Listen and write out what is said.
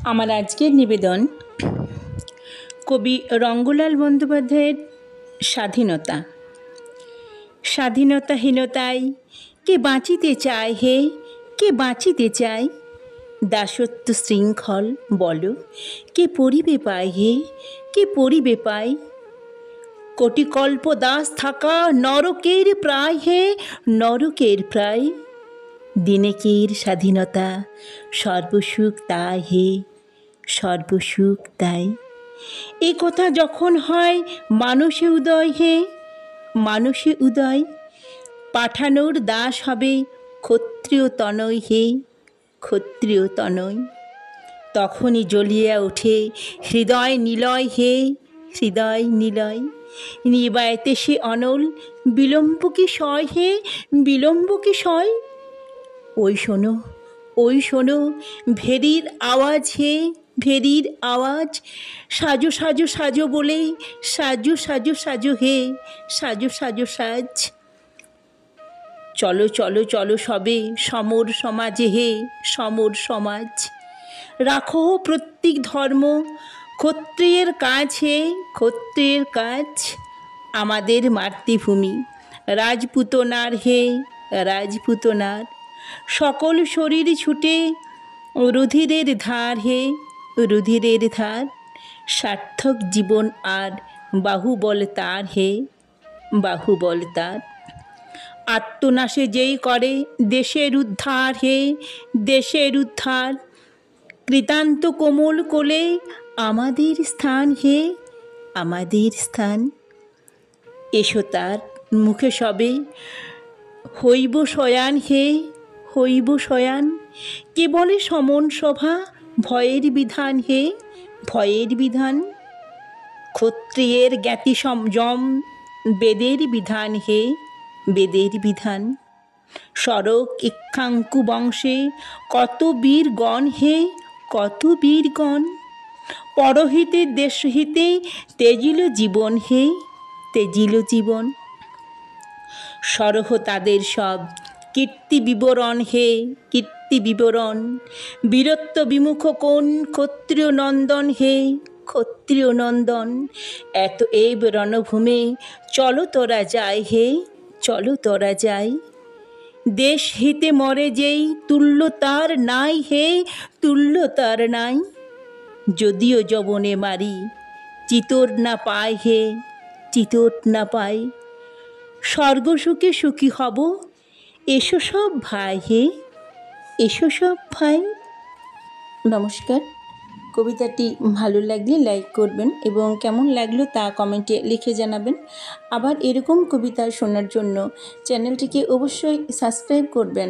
আমার আজকের নিবেদন কবি রঙ্গলাল বন্দ্যোপাধ্যায়ের স্বাধীনতা। স্বাধীনতাহীনতায় কে বাঁচিতে চায় হে, কে বাঁচিতে চায়? দাসত্ব শৃঙ্খল বলো, কে পড়িবে পায় হে, কে পড়িবে পায়? কোটিকল্প দাস থাকা নরকের প্রায় হে, নরকের প্রায়। দিনেকের স্বাধীনতা সর্বসুখ তাই হে, সর্বসুখ তাই। এ কথা যখন হয় মানসে উদয় হে, মানসে উদয়। পাঠানোর দাস হবে ক্ষত্রিয় তনয় হে, ক্ষত্রিয় তনয়। তখনই জ্বলিয়া ওঠে হৃদয় নিলয় হে, হৃদয় নিলয়। নিবাইতে সে অনল বিলম্ব কি সয় হে, বিলম্ব কি সয়? ওই শোনো, ওই শোনো ভেরির আওয়াজ হে, ভেরির আওয়াজ। সাজো সাজো সাজো বলে, সাজো সাজো সাজো হে, সাজো সাজো সাজ। চলো চলো চলো সবে সমর সমাজে হে, সমর সমাজ। রাখো প্রত্যেক ধর্ম ক্ষত্রিয়ের কাজ হে, ক্ষত্রিয়ের কাজ। আমাদের মাতৃভূমি রাজপুতনার হে, রাজপুতনার। সকল শরীর ছুটে রুধিরের ধার হে, রুধিরের ধার। সার্থক জীবন আর বাহুবল তার হে, বাহুবল তার। আত্মনাশে যেই করে দেশের উদ্ধার হে, দেশের উদ্ধার। কৃতান্ত কোমল কোলে আমাদের স্থান হে, আমাদের স্থান। এসো তার মুখে সবে হইব শয়ান হে, হইব শয়ান। কে বলে সমন সভা ভয়ের বিধান হে, ভয়ের বিধান। ক্ষত্রিয়ের জ্ঞাতি সংযম বেদের বিধান হে, বেদের বিধান। সড়ক ইক্ষ্বাঙ্কু বংশে কত বীরগণ হে, কত বীরগণ। পরহিতে দেশহিতে তেজিল জীবন হে, তেজিল জীবন। সরহ তাদের সব কীর্তি বিবরণ হে, কীর্তি বিবরণ। বীরত্ব বিমুখ কোন ক্ষত্রিয় নন্দন হে, ক্ষত্রিয় নন্দন। এত এব রণভূমে চলো তোরা যায় হে, চলো তোরা যায়। দেশ হিতে মরে যেই তুল্য তার নাই হে, তুল্য তার নাই। যদিও যবনে মারি চিতর না পায় হে, চিতর না পায়। স্বর্গসুখে সুখী হব এসো সব ভাই হে, এসো সব ভাই। নমস্কার। কবিতাটি ভালো লাগলে লাইক করবেন এবং কেমন লাগলো তা কমেন্টে লিখে জানাবেন। আবার এরকম কবিতা শোনার জন্য চ্যানেলটিকে অবশ্যই সাবস্ক্রাইব করবেন।